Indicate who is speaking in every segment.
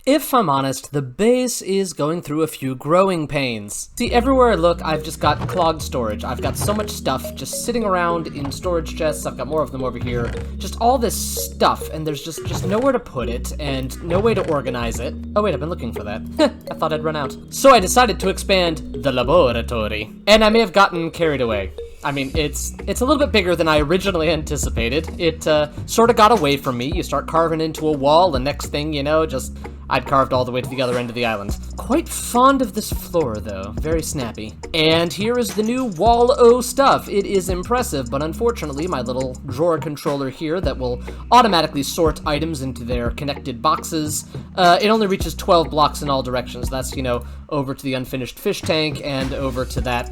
Speaker 1: If I'm honest, the base is going through a few growing pains. See, everywhere I look, I've just got clogged storage. I've got so much stuff just sitting around in storage chests. I've got more of them over here. Just all this stuff, and there's just nowhere to put it, and no way to organize it. Oh wait, I've been looking for that. I thought I'd run out. So I decided to expand the laboratory. And I may have gotten carried away. I mean, it's a little bit bigger than I originally anticipated. It sort of got away from me. You start carving into a wall, and next thing you know, I'd carved all the way to the other end of the island. Quite fond of this floor, though. Very snappy. And here is the new Wall-O stuff. It is impressive, but unfortunately, my little drawer controller here that will automatically sort items into their connected boxes, it only reaches 12 blocks in all directions. That's, over to the unfinished fish tank and over to that,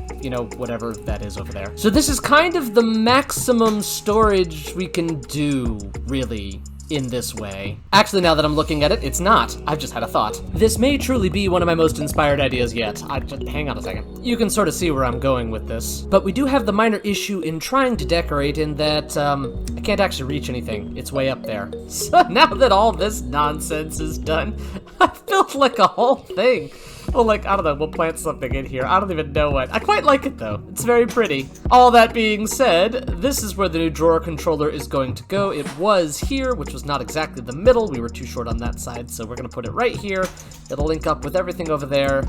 Speaker 1: whatever that is over there. So this is kind of the maximum storage we can do, really, in this way. Actually, now that I'm looking at it, it's not. I've just had a thought. This may truly be one of my most inspired ideas yet. Hang on a second. You can sort of see where I'm going with this. But we do have the minor issue in trying to decorate in that, I can't actually reach anything. It's way up there. So now that all this nonsense is done, I've built like a whole thing. Well, I don't know, we'll plant something in here. I don't even know what. I quite like it, though. It's very pretty. All that being said, this is where the new drawer controller is going to go. It was here, which was not exactly the middle. We were too short on that side, so we're going to put it right here. It'll link up with everything over there,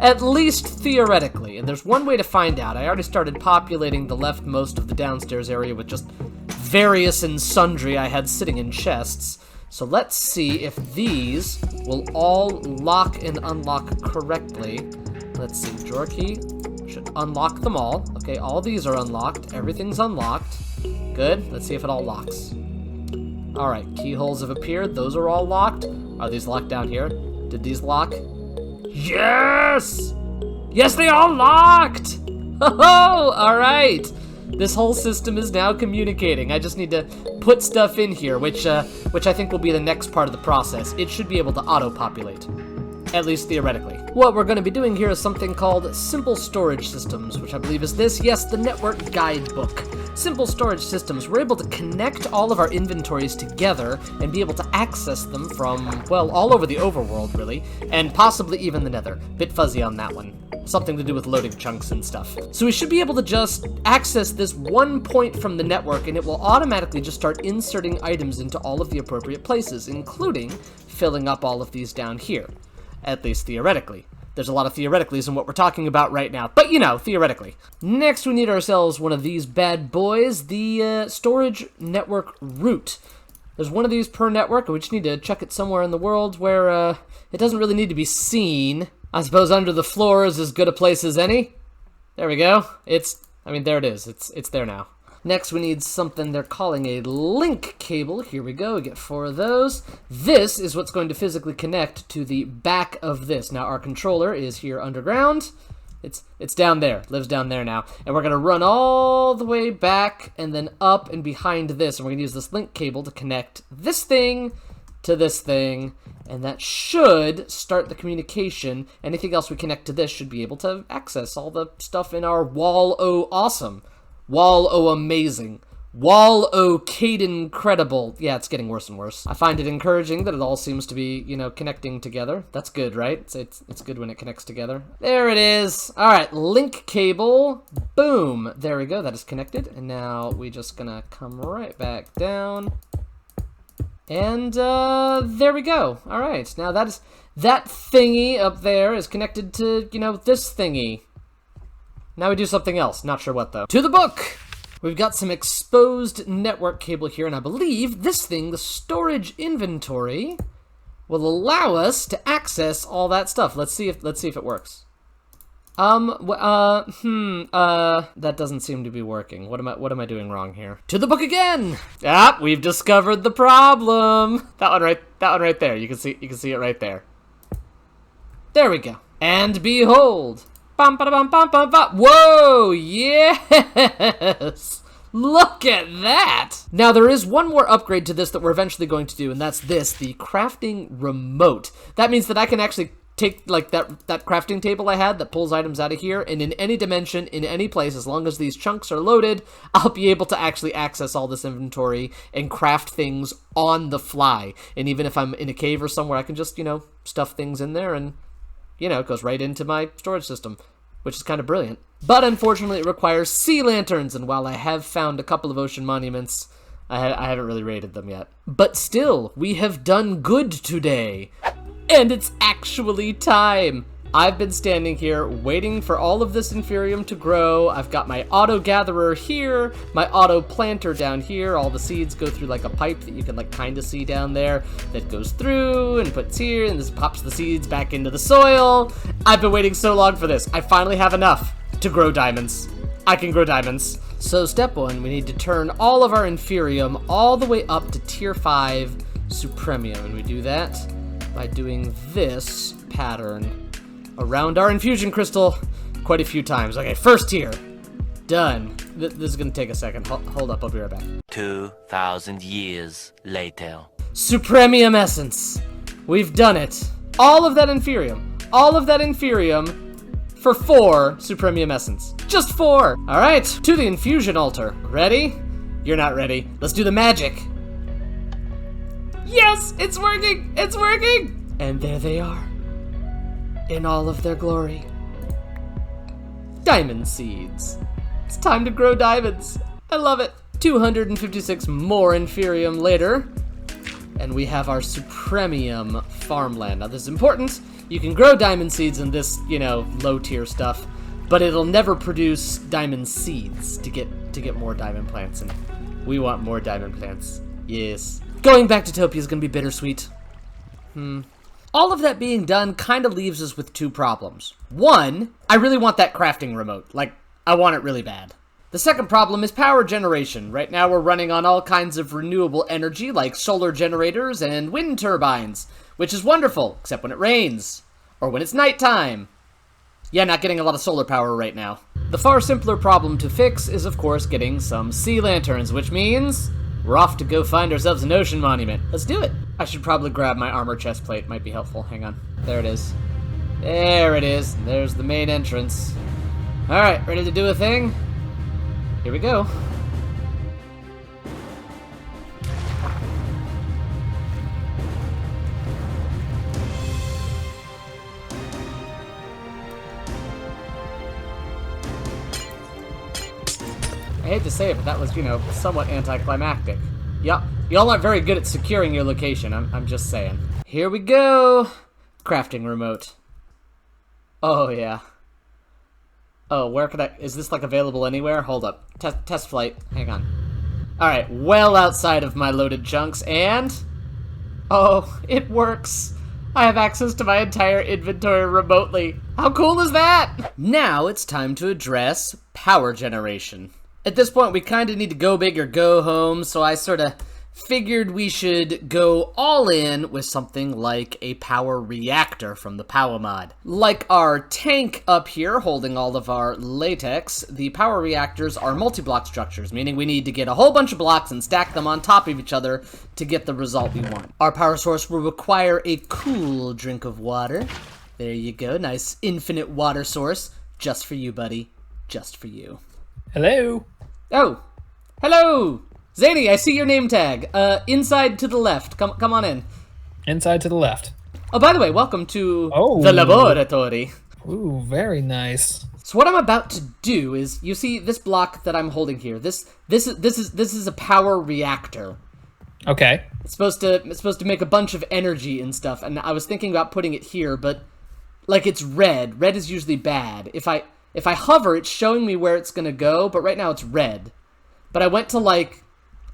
Speaker 1: at least theoretically. And there's one way to find out. I already started populating the leftmost of the downstairs area with just various and sundry I had sitting in chests. So let's see if these will all lock and unlock correctly. Let's see, drawer key should unlock them all. Okay, all these are unlocked. Everything's unlocked. Good, let's see if it all locks. All right, keyholes have appeared. Those are all locked. Are these locked down here? Did these lock? Yes! Yes, they all locked! Oh, all right. This whole system is now communicating. I just need to put stuff in here, which I think will be the next part of the process. It should be able to auto-populate, at least theoretically. What we're going to be doing here is something called Simple Storage Systems, which I believe is this. Yes, the network guidebook. Simple Storage Systems, we're able to connect all of our inventories together and be able to access them from, well, all over the overworld, really, and possibly even the nether. Bit fuzzy on that one. Something to do with loading chunks and stuff. So we should be able to just access this one point from the network, and it will automatically just start inserting items into all of the appropriate places, including filling up all of these down here. At least theoretically. There's a lot of theoreticallys in what we're talking about right now, but theoretically. Next, we need ourselves one of these bad boys, the storage network root. There's one of these per network, and we just need to chuck it somewhere in the world where it doesn't really need to be seen. I suppose under the floor is as good a place as any. There we go. There it is. It's there now. Next, we need something they're calling a link cable. Here we go. We get 4 of those. This is what's going to physically connect to the back of this. Now, our controller is here underground. It's down there. Lives down there now. And we're going to run all the way back and then up and behind this. And we're going to use this link cable to connect this thing to this thing. And that should start the communication. Anything else we connect to this should be able to access all the stuff in our Wall-O awesome. Wall-O amazing. Wall-O KaedenCredible. Yeah, it's getting worse and worse. I find it encouraging that it all seems to be, connecting together. That's good, right? It's good when it connects together. There it is. All right, link cable. Boom. There we go. That is connected. And now we're just gonna come right back down. And there we go. All right. Now that thingy up there is connected to, this thingy. Now we do something else. Not sure what, though. To the book! We've got some exposed network cable here, and I believe this thing, the storage inventory, will allow us to access all that stuff. Let's see if it works. That doesn't seem to be working. What am I doing wrong here? To the book again! Ah, we've discovered the problem! That one right there. You can see it right there. There we go. And behold! Bum, ba, bum, bum, bum, bum. Whoa, yes! Look at that! Now, there is one more upgrade to this that we're eventually going to do, and that's this, the crafting remote. That means that I can actually take like that crafting table I had that pulls items out of here, and in any dimension, in any place, as long as these chunks are loaded, I'll be able to actually access all this inventory and craft things on the fly. And even if I'm in a cave or somewhere, I can just, you know, stuff things in there and, you know, it goes right into my storage system, which is kind of brilliant. But unfortunately, it requires sea lanterns, and while I have found a couple of ocean monuments, I haven't really raided them yet. But still, we have done good today. And it's actually time. I've been standing here waiting for all of this Inferium to grow. I've got my auto gatherer here, my auto planter down here. All the seeds go through like a pipe that you can like kind of see down there that goes through and puts here, and this pops the seeds back into the soil. I've been waiting so long for this. I finally have enough to grow diamonds. I can grow diamonds. So step 1, we need to turn all of our Inferium all the way up to tier 5 Supremium, and we do that by doing this pattern around our infusion crystal quite a few times. Okay, first tier, done. This is gonna take a second. Hold up, I'll be right back.
Speaker 2: 2,000 years later.
Speaker 1: Supremium essence, we've done it. All of that Inferium for 4 Supremium essence. Just 4. All right, to the infusion altar. Ready? You're not ready. Let's do the magic. Yes, it's working! It's working! And there they are, in all of their glory. Diamond seeds. It's time to grow diamonds. I love it. 256 more Inferium later, and we have our Supremium farmland. Now this is important. You can grow diamond seeds in this, you know, low tier stuff, but it'll never produce diamond seeds to get more diamond plants, and we want more diamond plants. Yes. Going back to Topia is gonna be bittersweet. All of that being done kind of leaves us with 2 problems. 1, I really want that crafting remote. Like, I want it really bad. The second problem is power generation. Right now we're running on all kinds of renewable energy like solar generators and wind turbines, which is wonderful, except when it rains, or when it's nighttime. Yeah, not getting a lot of solar power right now. The far simpler problem to fix is, of course, getting some sea lanterns, which means we're off to go find ourselves an ocean monument. Let's do it. I should probably grab my armor chest plate. Might be helpful. Hang on. There it is. There it is. There's the main entrance. All right, ready to do a thing? Here we go. I hate to say it, but that was, you know, somewhat anticlimactic. Yup, y'all aren't very good at securing your location, I'm just saying. Here we go! Crafting remote. Oh, yeah. Oh, where could I... Is this, like, available anywhere? Hold up. Test flight. Hang on. Alright, well outside of my loaded chunks, and... Oh, it works! I have access to my entire inventory remotely. How cool is that? Now it's time to address power generation. At this point, we kind of need to go big or go home, so I sort of figured we should go all in with something like a power reactor from the power mod. Like our tank up here holding all of our latex, the power reactors are multi-block structures, meaning we need to get a whole bunch of blocks and stack them on top of each other to get the result we want. Our power source will require a cool drink of water. There you go, nice infinite water source. Just for you, buddy. Just for you.
Speaker 3: Hello.
Speaker 1: Oh, hello! Zany, I see your name tag. Inside to the left. Come on in.
Speaker 3: Inside to the left.
Speaker 1: Oh, by the way, welcome to
Speaker 3: Oh.
Speaker 1: the laboratory.
Speaker 3: Ooh, very nice.
Speaker 1: So what I'm about to do is, you see this block that I'm holding here. This is a power reactor.
Speaker 3: Okay.
Speaker 1: It's supposed to make a bunch of energy and stuff. And I was thinking about putting it here, but like it's red. Red is usually bad. If I hover, it's showing me where it's gonna go, but right now it's red. But I went to like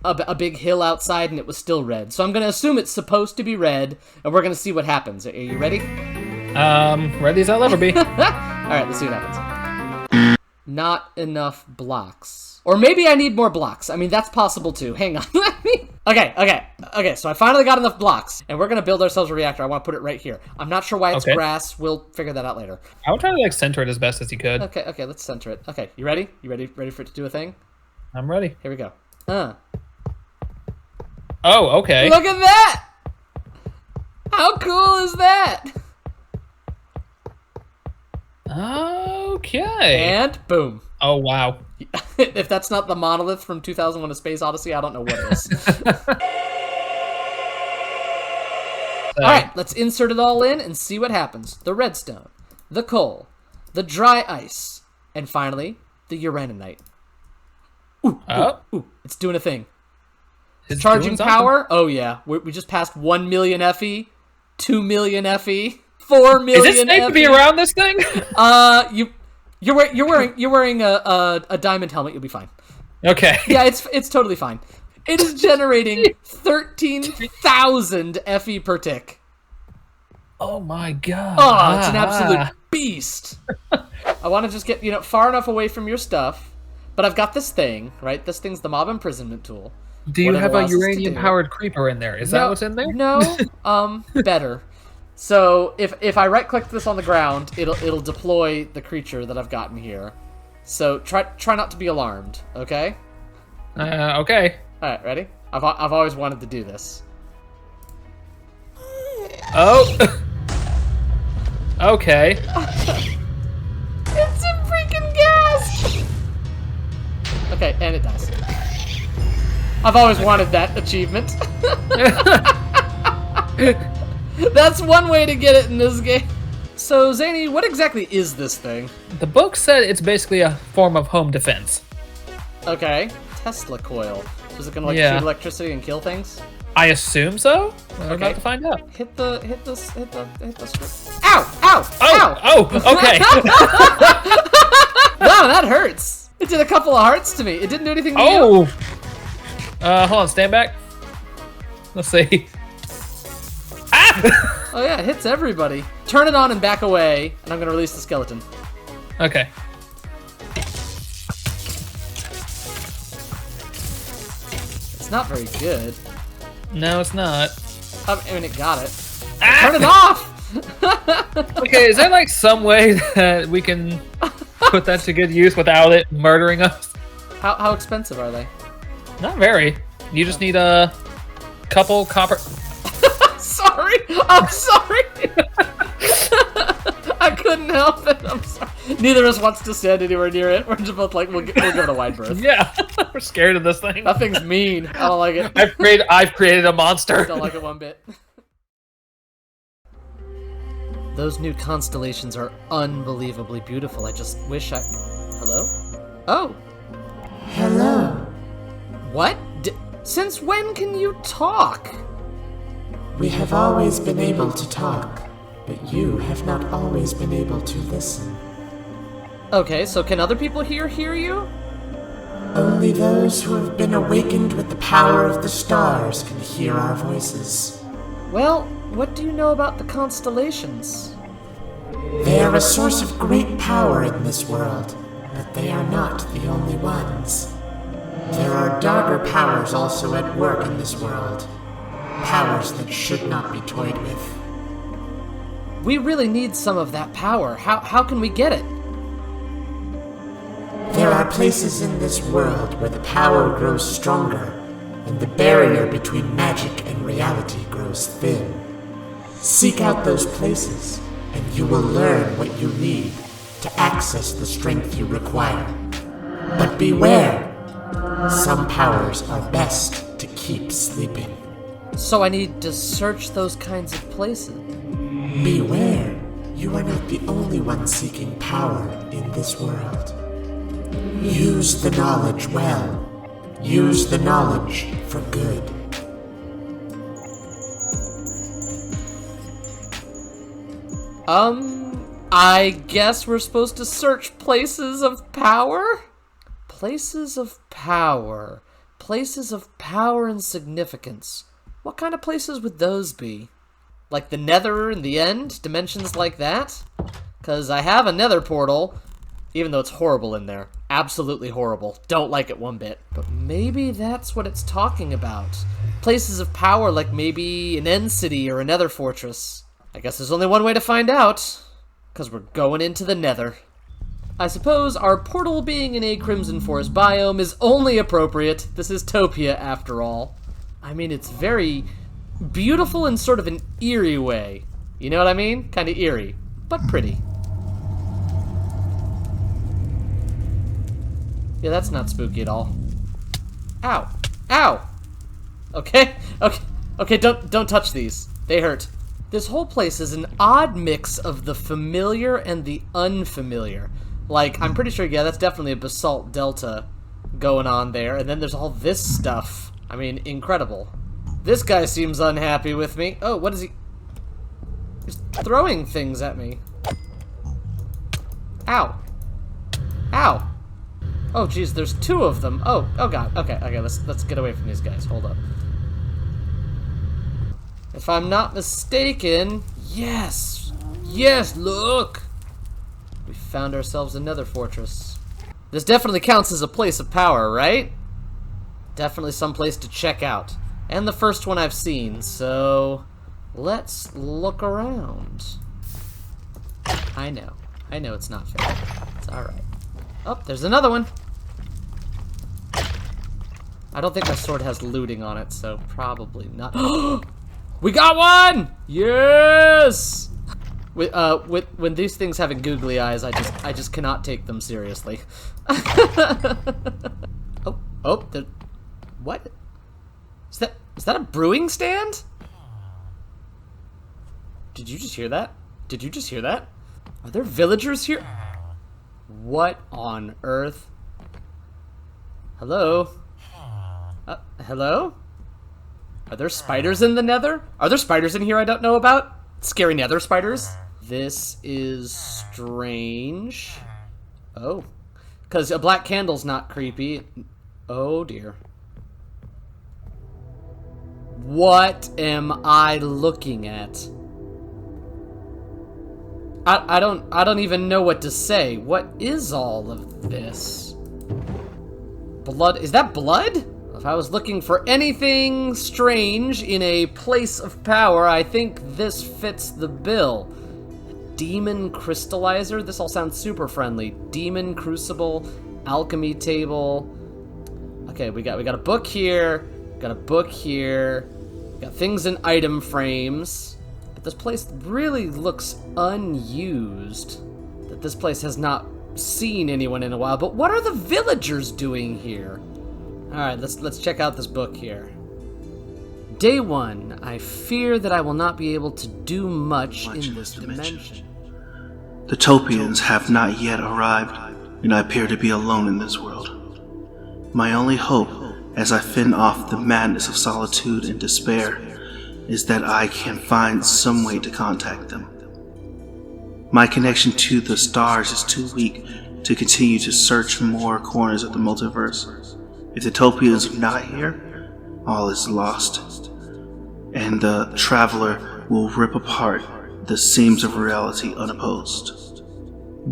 Speaker 1: a big hill outside and it was still red. So I'm gonna assume it's supposed to be red, and we're gonna see what happens. Are you ready?
Speaker 3: Ready as I'll ever be.
Speaker 1: Alright, let's see what happens. Not enough blocks. Or maybe I need more blocks. I mean, that's possible too. Hang on. Okay, so I finally got enough blocks, and we're gonna build ourselves a reactor. I want to put it right here. I'm not sure why it's grass. We'll figure that out later.
Speaker 3: I would try to like center it as best as you could.
Speaker 1: Okay, let's center it. Okay, you ready? You ready for it to do a thing?
Speaker 3: I'm ready.
Speaker 1: Here we go.
Speaker 3: Oh, okay.
Speaker 1: Look at that! How cool is that?
Speaker 3: Okay.
Speaker 1: And boom.
Speaker 3: Oh, wow.
Speaker 1: If that's not the monolith from 2001: A Space Odyssey, I don't know what is. Alright, let's insert it all in and see what happens. The redstone, the coal, the dry ice, and finally, the uraninite. Ooh, it's doing a thing. It's charging power? Oh yeah, we just passed 1 million FE, 2 million FE, 4 million.
Speaker 3: Is it safe to be around this thing?
Speaker 1: You're wearing a diamond helmet. You'll be fine.
Speaker 3: Okay.
Speaker 1: Yeah, it's totally fine. It is generating 13,000 FE per tick.
Speaker 3: Oh my god.
Speaker 1: Oh, it's an absolute beast. I want to just get far enough away from your stuff, but I've got this thing, right? This thing's the mob imprisonment tool.
Speaker 3: Do you have a uranium-powered creeper in there? Is that what's in there?
Speaker 1: No, better. So if I right-click this on the ground, it'll deploy the creature that I've gotten here. So try not to be alarmed, okay?
Speaker 3: Okay.
Speaker 1: All right, ready? I've always wanted to do this.
Speaker 3: Oh. Okay.
Speaker 1: It's a freaking gas. Okay, and it dies. I've always wanted that achievement. That's one way to get it in this game. So, Zany, what exactly is this thing?
Speaker 3: The book said it's basically a form of home defense.
Speaker 1: Okay. Tesla coil. So is it gonna shoot electricity and kill things?
Speaker 3: I assume so. We're about to find out.
Speaker 1: Hit the script. Ow! Ow! Ow!
Speaker 3: Oh! Okay.
Speaker 1: Wow, that hurts. It did a couple of hearts to me. It didn't do anything to you.
Speaker 3: Oh! Hold on. Stand back. Let's see. Ah!
Speaker 1: Oh yeah, it hits everybody. Turn it on and back away, and I'm gonna release the skeleton.
Speaker 3: Okay.
Speaker 1: It's not very good.
Speaker 3: No, it's not.
Speaker 1: I mean, it got it. Turn it off!
Speaker 3: Okay, is there like some way that we can put that to good use without it murdering us?
Speaker 1: How expensive are they?
Speaker 3: Not very. You just need a couple copper.
Speaker 1: Sorry! I'm sorry! I couldn't help it. I'm sorry. Neither of us wants to stand anywhere near it. We're just both like, we'll give it a wide berth.
Speaker 3: Yeah, we're scared of this thing.
Speaker 1: That thing's mean. I don't like it.
Speaker 3: I've created a monster.
Speaker 1: I don't like it one bit. Those new constellations are unbelievably beautiful. I just wish I... Hello? Oh.
Speaker 4: Hello.
Speaker 1: What? Since when can you talk?
Speaker 4: We have always been able to talk, but you have not always been able to listen.
Speaker 1: Okay, so can other people hear you?
Speaker 4: Only those who have been awakened with the power of the stars can hear our voices.
Speaker 1: Well, what do you know about the constellations?
Speaker 4: They are a source of great power in this world, but they are not the only ones. There are darker powers also at work in this world. Powers that should not be toyed with.
Speaker 1: We really need some of that power. How can we get it?
Speaker 4: There are places in this world where the power grows stronger, and the barrier between magic and reality grows thin. Seek out those places, and you will learn what you need to access the strength you require. But beware! Some powers are best to keep sleeping.
Speaker 1: So I need to search those kinds of places.
Speaker 4: Beware! You are not the only one seeking power in this world. Use the knowledge well. Use the knowledge for good.
Speaker 1: I guess we're supposed to search places of power? Places of power. Places of power and significance. What kind of places would those be? Like the Nether and the End? Dimensions like that? Because I have a Nether portal, even though it's horrible in there. Absolutely horrible. Don't like it one bit. But maybe that's what it's talking about. Places of power like maybe an End City or a Nether Fortress. I guess there's only one way to find out. Because we're going into the Nether. I suppose our portal being in a Crimson Forest biome is only appropriate. This is Topia, after all. I mean, it's very beautiful in sort of an eerie way. You know what I mean? Kind of eerie, but pretty. Yeah, that's not spooky at all. Ow. Ow! Okay, okay, don't touch these. They hurt. This whole place is an odd mix of the familiar and the unfamiliar. Like, I'm pretty sure, yeah, that's definitely a basalt delta going on there. And then there's all this stuff. I mean, incredible. This guy seems unhappy with me. Oh, what is he? He's throwing things at me. Ow. Ow. Oh, geez, there's two of them. Oh god. Okay, let's get away from these guys. Hold up. If I'm not mistaken, yes! Yes, look! We found ourselves another fortress. This definitely counts as a place of power, right? Definitely some place to check out. And the first one I've seen, so let's look around. I know it's not fair. It's alright. Oh, there's another one! I don't think my sword has looting on it, so probably not. We got one! Yes! When these things having googly eyes, I just cannot take them seriously. What? Is that a brewing stand? Did you just hear that? Did you just hear that? Are there villagers here? What on earth? Hello? Hello? Are there spiders in the nether? Are there spiders in here I don't know about? Scary nether spiders? This is strange. Oh. Because a black candle's not creepy. Oh dear. What am I looking at? I don't even know what to say. What is all of this? Blood? Is that blood? If I was looking for anything strange in a place of power, I think this fits the bill. Demon crystallizer? This all sounds super friendly. Demon crucible, alchemy table. Okay, we got a book here. Got a book here. Got things in item frames. But this place really looks unused. That this place has not seen anyone in a while. But what are the villagers doing here? Alright, let's check out this book here. Day 1. I fear that I will not be able to do much in this dimension.
Speaker 5: The Topians have not yet arrived, and I appear to be alone in this world. My only hope, as I fend off the madness of solitude and despair, is that I can find some way to contact them. My connection to the stars is too weak to continue to search more corners of the multiverse. If the Topians are not here, all is lost, and the traveler will rip apart the seams of reality unopposed.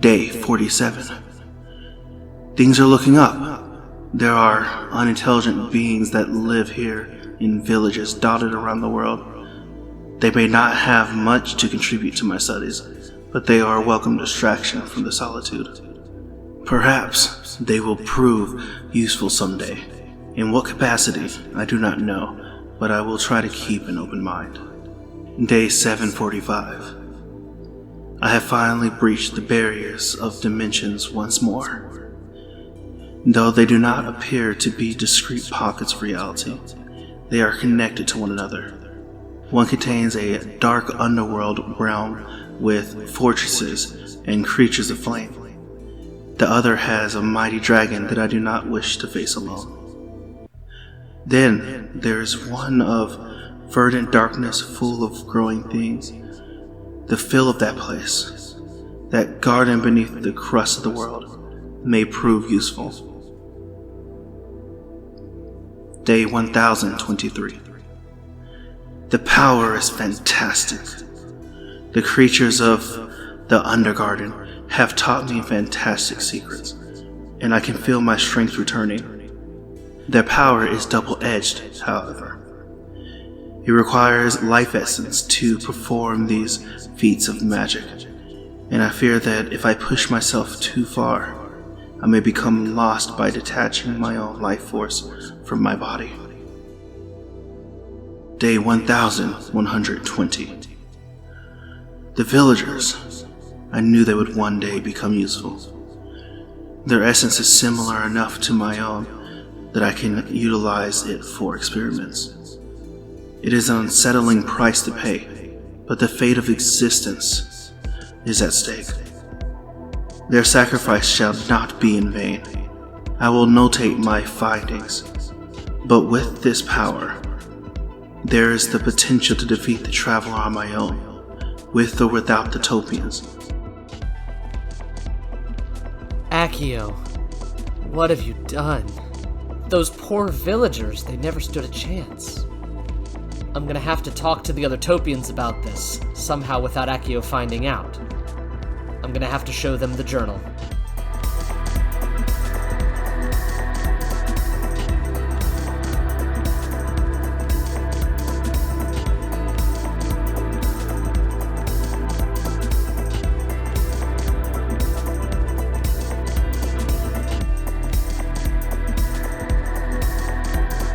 Speaker 5: Day 47. Things are looking up. There are unintelligent beings that live here in villages dotted around the world. They may not have much to contribute to my studies, but they are a welcome distraction from the solitude. Perhaps they will prove useful someday. In what capacity, I do not know, but I will try to keep an open mind. Day 745. I have finally breached the barriers of dimensions once more. Though they do not appear to be discrete pockets of reality, they are connected to one another. One contains a dark underworld realm with fortresses and creatures of flame. The other has a mighty dragon that I do not wish to face alone. Then there is one of verdant darkness full of growing things. The feel of that place, that garden beneath the crust of the world, may prove useful. Day 1023. The power is fantastic. The creatures of the Undergarden have taught me fantastic secrets, and I can feel my strength returning. Their power is double-edged, however. It requires life essence to perform these feats of magic, and I fear that if I push myself too far, I may become lost by detaching my own life force from my body. Day 1120. The villagers. I knew they would one day become useful. Their essence is similar enough to my own that I can utilize it for experiments. It is an unsettling price to pay, but the fate of existence is at stake. Their sacrifice shall not be in vain. I will notate my findings, but with this power, there is the potential to defeat the Traveler on my own, with or without the Topians.
Speaker 1: Akio, what have you done? Those poor villagers, they never stood a chance. I'm gonna have to talk to the other Topians about this, somehow without Akio finding out. I'm gonna have to show them the journal.